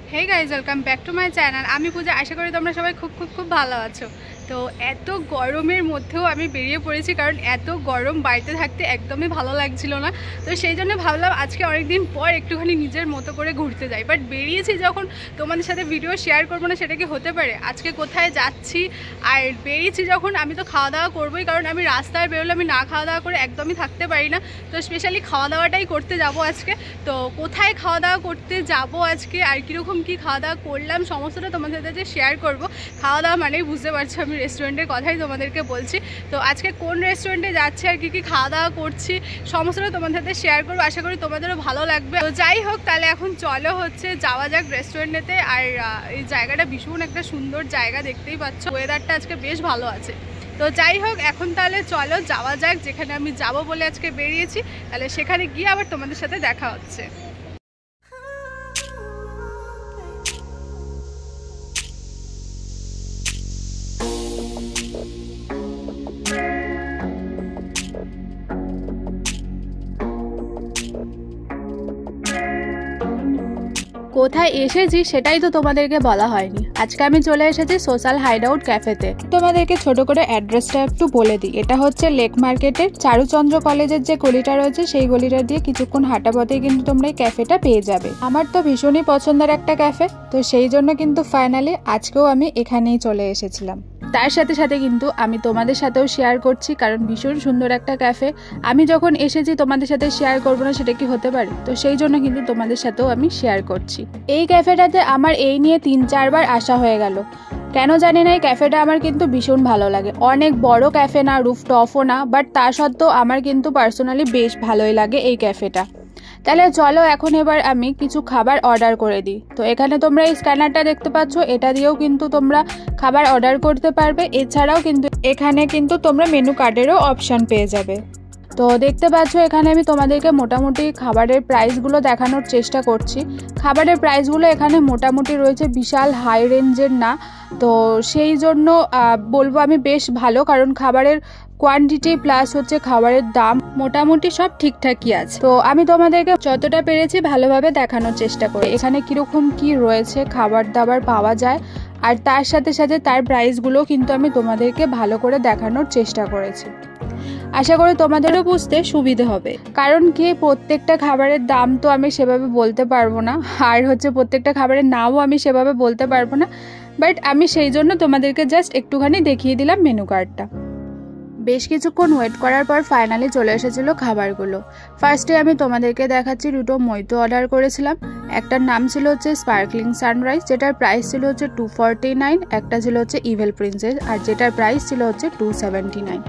Hey guys welcome back to my channel. आमी पूजा आशा करी तोमरा सबाई खूब खूब खूब भालो आछो। तो एत गरमेर मध्येও আমি বেরিয়ে পড়েছি, কারণ এত গরম বাড়িতে থাকতে একদমই ভালো লাগছিল না। তো সেই জন্য ভাবলাম আজকে অনেক দিন পর একটুখানি নিজের মতো করে ঘুরতে যাই। বাট বেরিয়েছি যখন তোমাদের সাথে ভিডিও শেয়ার করবো না সেটা কি হতে পারে? আজকে কোথায় যাচ্ছি আর বেরিয়েছি যখন, আমি তো খাওয়া দাওয়া করবোই, কারণ আমি রাস্তায় বেরোলে আমি না খাওয়া দাওয়া করে একদমই থাকতে পারি না। তো স্পেশালি খাওয়া দাওয়াটাই করতে যাব আজকে। তো কোথায় খাওয়া দাওয়া করতে যাব আজকে আর কীরকম কী খাওয়া দাওয়া করলাম সমস্তটা তোমাদের সাথে শেয়ার করব। খাওয়া দাওয়া মানেই বুঝতে পারছো আমি রেস্টুরেন্টের কথাই তোমাদেরকে বলছি। তো আজকে কোন রেস্টুরেন্টে যাচ্ছি আর কী কী খাওয়া দাওয়া করছি সমস্তটা তোমাদের সাথে শেয়ার করবো। আশা করি তোমাদেরও ভালো লাগবে। তো যাই হোক, তাহলে এখন চলো যাওয়া যাক রেস্টুরেন্টেতে। আর এই জায়গাটা ভীষণ একটা সুন্দর জায়গা, দেখতেই পাচ্ছ ওয়েদারটা আজকে বেশ ভালো আছে। তো যাই হোক, এখন তাহলে চলো যাওয়া যাক যেখানে আমি যাব বলে আজকে বেরিয়েছি। তাহলে সেখানে গিয়ে আবার তোমাদের সাথে দেখা হচ্ছে। কোথায় এসেছি সেটাই তো তোমাদেরকে বলা হয়নি। আজকে আমি চলে এসেছি সোশ্যাল হাইডআউট ক্যাফেতে। তোমাদেরকে ছোট করে অ্যাড্রেসটা একটু বলে দিই। এটা হচ্ছে লেক মার্কেটের চারুচন্দ্র কলেজের যে গলিটা রয়েছে সেই গলিটা দিয়ে কিছুক্ষণ হাঁটা পথেই কিন্তু তোমরা এই ক্যাফেটা পেয়ে যাবে। আমার তো ভীষণই পছন্দের একটা ক্যাফে, তো সেই জন্য কিন্তু ফাইনালি আজকেও আমি এখানেই চলে এসেছিলাম। তার সাথে সাথে কিন্তু আমি তোমাদের সাথেও শেয়ার করছি, কারণ ভীষণ সুন্দর একটা ক্যাফে। আমি যখন এসেছি তোমাদের সাথে শেয়ার করবো না সেটা কি হতে পারে? তো সেই জন্য কিন্তু তোমাদের সাথেও আমি শেয়ার করছি। এই ক্যাফেটাতে আমার এই নিয়ে 3-4 বার আসা হয়ে গেল। কেন জানি না, এই ক্যাফেটা আমার কিন্তু ভীষণ ভালো লাগে। অনেক বড় ক্যাফে না, রুফটপও না, বাট তা সত্ত্বেও আমার কিন্তু পার্সোনালি বেশ ভালোই লাগে এই ক্যাফেটা। তাহলে চলো এখন এবার আমি কিছু খাবার অর্ডার করে দিই। তো এখানে তোমরা এই স্ক্যানারটা দেখতে পাচ্ছ, এটা দিয়েও কিন্তু তোমরা খাবার অর্ডার করতে পারবে। এছাড়াও কিন্তু এখানে কিন্তু তোমরা মেনু কার্ডেরও অপশান পেয়ে যাবে। তো দেখতে পাচ্ছ এখানে আমি তোমাদেরকে মোটামুটি খাবারের প্রাইসগুলো দেখানোর চেষ্টা করছি। খাবারের প্রাইসগুলো এখানে মোটামুটি রয়েছে, বিশাল হাই রেঞ্জের না। তো সেই জন্য বলবো আমি বেশ ভালো, কারণ খাবারের কোয়ান্টিটি প্লাস খাবারের দাম মোটামুটি সব ঠিকঠাকই আছে। তো আমি তোমাদেরকে যতটা পেরেছি ভালোভাবে দেখানোর চেষ্টা করি এখানে কীরকম কি রয়েছে, খাবার দাবার পাওয়া যায়, আর তার সাথে সাথে তার প্রাইসগুলো কিন্তু আমি তোমাদেরকে ভালো করে দেখানোর চেষ্টা করেছি। আশা করি তোমাদেরও বুঝতে সুবিধে হবে, কারণ কি প্রত্যেকটা খাবারের দাম তো আমি সেভাবে বলতে পারবো না, আর প্রত্যেকটা খাবারের নামও আমি সেভাবে বলতে পারবো না। বাট আমি সেই জন্য তোমাদেরকে জাস্ট একটুখানি দেখিয়ে দিলাম মেনু কার্ডটা। বেশ কিছুক্ষণ ওয়েট করার পর ফাইনালি চলে এসেছিলো খাবারগুলো। ফার্স্টে আমি তোমাদেরকে দেখাচ্ছি, 2টো মইতো অর্ডার করেছিলাম। একটার নাম ছিল স্পার্কলিং সানরাইজ, যেটার প্রাইস ছিল 249। একটা ছিল ইভেল প্রিন্সেস, আর যেটার প্রাইস ছিল 279।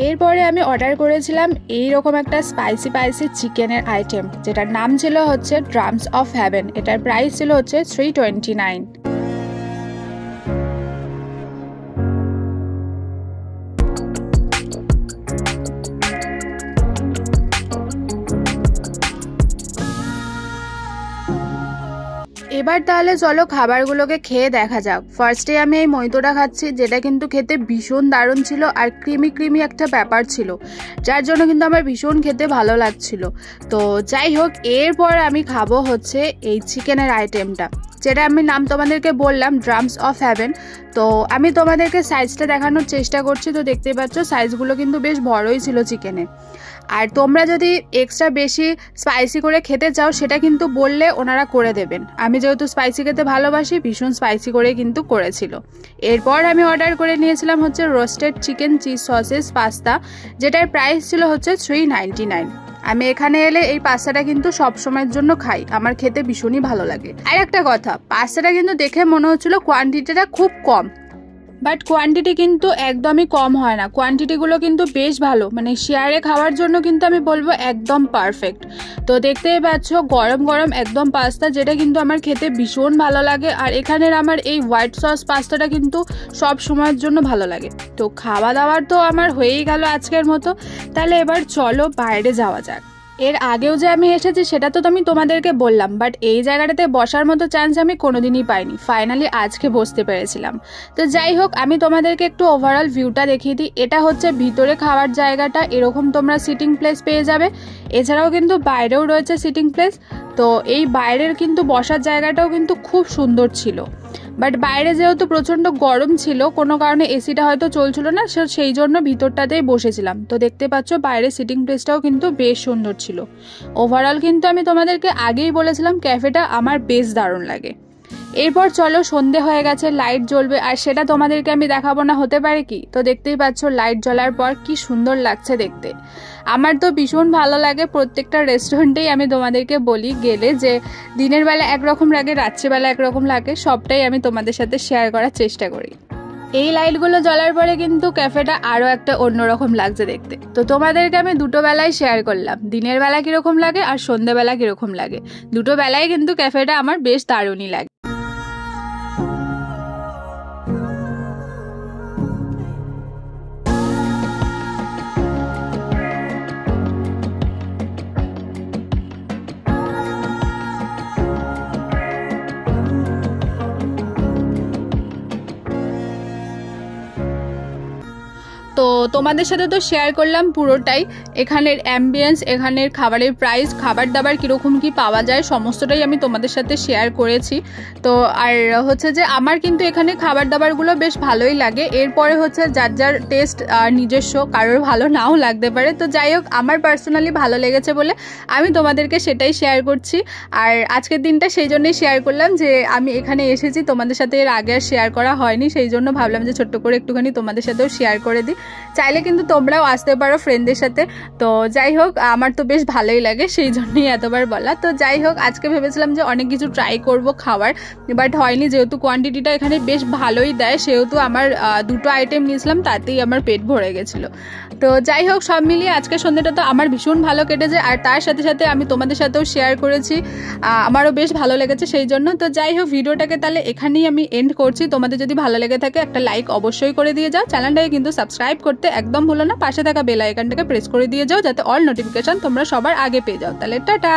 এরপরে আমি অর্ডার করেছিলাম এইরকম একটা স্পাইসি চিকেনের আইটেম, যেটার নাম ছিল ড্রামস অফ হেভেন। এটার প্রাইস ছিল 329। এবার তাহলে চলো খাবারগুলোকে খেয়ে দেখা যাক। ফার্স্টে আমি এই মইতোটা খাচ্ছি, যেটা কিন্তু খেতে ভীষণ দারুণ ছিল, আর ক্রিমি একটা ব্যাপার ছিল, যার জন্য কিন্তু আমার ভীষণ খেতে ভালো লাগছিল। তো যাই হোক, এরপর আমি খাবো এই চিকেনের আইটেমটা, যেটা আমি নাম তোমাদেরকে বললাম ড্রামস অফ হেভেন। তো আমি তোমাদেরকে সাইজটা দেখানোর চেষ্টা করছি। তো দেখতেই পাচ্ছ সাইজগুলো কিন্তু বেশ বড়ই ছিল চিকেনে। আর তোমরা যদি এক্সট্রা বেশি স্পাইসি করে খেতে চাও সেটা কিন্তু বললে ওনারা করে দেবেন। আমি যেহেতু স্পাইসি খেতে ভালোবাসি, ভীষণ স্পাইসি করে কিন্তু করেছিল। এরপর আমি অর্ডার করে নিয়েছিলাম roasted chicken cheese sausages pasta, যেটার প্রাইস ছিল 399। আমি এখানে এলে এই পাস্তাটা কিন্তু সব সময়ের জন্য খাই, আমার খেতে ভীষণই ভালো লাগে। আর একটা কথা, পাস্তাটা কিন্তু দেখে মনে হচ্ছিল কোয়ান্টিটিটা খুব কম, বাট কোয়ান্টিটি কিন্তু একদমই কম হয় না। কোয়ান্টিটিগুলো কিন্তু বেশ ভালো, মানে শেয়ারে খাওয়ার জন্য কিন্তু আমি বলবো একদম পারফেক্ট। তো দেখতেই পাচ্ছ গরম গরম একদম পাস্তা, যেটা কিন্তু আমার খেতে ভীষণ ভালো লাগে। আর এখানের আমার এই হোয়াইট সস পাস্তাটা কিন্তু সব সময়ের জন্য ভালো লাগে। তো খাওয়া দাওয়ার তো আমার হয়েই গেল আজকের মতো। তাহলে এবার চলো বাইরে যাওয়া যাক। এর আগেও যে আমি এসেছি সেটা তো আমি তোমাদেরকে বললাম, বাট এই জায়গাটাতে বসার মতো চান্স আমি কোনোদিনই পাইনি। ফাইনালি আজকে বসতে পেরেছিলাম। তো যাই হোক, আমি তোমাদেরকে একটু ওভারঅল ভিউটা দেখিয়ে দিই। এটা হচ্ছে ভিতরে খাওয়ার জায়গাটা, এরকম তোমরা সিটিং প্লেস পেয়ে যাবে। এছাড়াও কিন্তু বাইরেও রয়েছে সিটিং প্লেস। তো এই বাইরের কিন্তু বসার জায়গাটাও কিন্তু খুব সুন্দর ছিল, বাট বাইরে যেহেতু প্রচণ্ড গরম ছিল, কোনো কারণে এসিটা হয়তো চলছিল না, সেই জন্য ভিতরটাতেই বসেছিলাম। তো দেখতে পাচ্ছ বাইরে সিটিং প্লেসটাও কিন্তু বেশ সুন্দর ছিল। ওভারঅল কিন্তু আমি তোমাদেরকে আগেই বলেছিলাম ক্যাফেটা আমার বেশ দারুণ লাগে। এরপর চলো, সন্ধে হয়ে গেছে, লাইট জ্বলবে, আর সেটা তোমাদেরকে আমি দেখাবো না, হতে পারে কি? তো দেখতেই পাচ্ছ লাইট জ্বলার পর কি সুন্দর লাগছে দেখতে। আমার তো ভীষণ ভালো লাগে। প্রত্যেকটা রেস্টুরেন্টেই আমি তোমাদেরকে বলি গেলে যে দিনের বেলা একরকম লাগে, রাত্রিবেলা একরকম লাগে, সবটাই আমি তোমাদের সাথে শেয়ার করার চেষ্টা করি। এই লাইটগুলো জ্বলার পরে কিন্তু ক্যাফেটা আরও একটা অন্যরকম লাগছে দেখতে। তো তোমাদেরকে আমি দুটো বেলায় শেয়ার করলাম, দিনের বেলা কীরকম লাগে আর সন্ধ্যেবেলা কীরকম লাগে। দুটো বেলায় কিন্তু ক্যাফেটা আমার বেশ দারুণই লাগে। তো তোমাদের সাথে তো শেয়ার করলাম পুরোটাই, এখানের অ্যাম্বিয়েন্স, এখানের খাবারের প্রাইস, খাবার দাবার কীরকম কী পাওয়া যায়, সমস্তটাই আমি তোমাদের সাথে শেয়ার করেছি। তো আর হচ্ছে যে আমার কিন্তু এখানে খাবার দাবারগুলো বেশ ভালোই লাগে। এরপরে হচ্ছে যার যার টেস্ট নিজস্ব, কারোর ভালো নাও লাগতে পারে। তো যাই হোক, আমার পার্সোনালি ভালো লেগেছে বলে আমি তোমাদেরকে সেটাই শেয়ার করছি। আর আজকের দিনটা সেই জন্যই শেয়ার করলাম যে আমি এখানে এসেছি, তোমাদের সাথে এর আগে আর শেয়ার করা হয়নি, সেই জন্য ভাবলাম যে ছোট্ট করে একটুখানি তোমাদের সাথেও শেয়ার করে দিই। চাইলে কিন্তু তোমরাও আসতে পারো ফ্রেন্ডদের সাথে। তো যাই হোক, আমার তো বেশ ভালোই লাগে, সেই জন্যই এতবার বলা। তো যাই হোক, আজকে ভেবেছিলাম যে অনেক কিছু ট্রাই করব খাবার, বাট হয়নি। যেহেতু কোয়ান্টিটিটা এখানে বেশ ভালোই দেয়, সেহেতু আমার দুটো আইটেম নিয়েছিলাম, তাতেই আমার পেট ভরে গেছিলো। তো যাই হোক, সব মিলিয়ে আজকের সন্ধ্যাটা তো আমার ভীষণ ভালো কেটেছে, আর তার সাথে সাথে আমি তোমাদের সাথেও শেয়ার করেছি, আমারও বেশ ভালো লেগেছে সেই জন্য। তো যাই হোক, ভিডিওটাকে তাহলে এখানেই আমি এন্ড করছি। তোমাদের যদি ভালো লেগে থাকে একটা লাইক অবশ্যই করে দিয়ে যাও, চ্যানেলটাকে কিন্তু সাবস্ক্রাইব করতে একদম ভুলো না, পাশে থাকা বেল আইকনটাকে প্রেস করে দিয়ে যাও যাতে অল নোটিফিকেশন তোমরা সবার আগে পেয়ে যাও। তাহলে টাটা।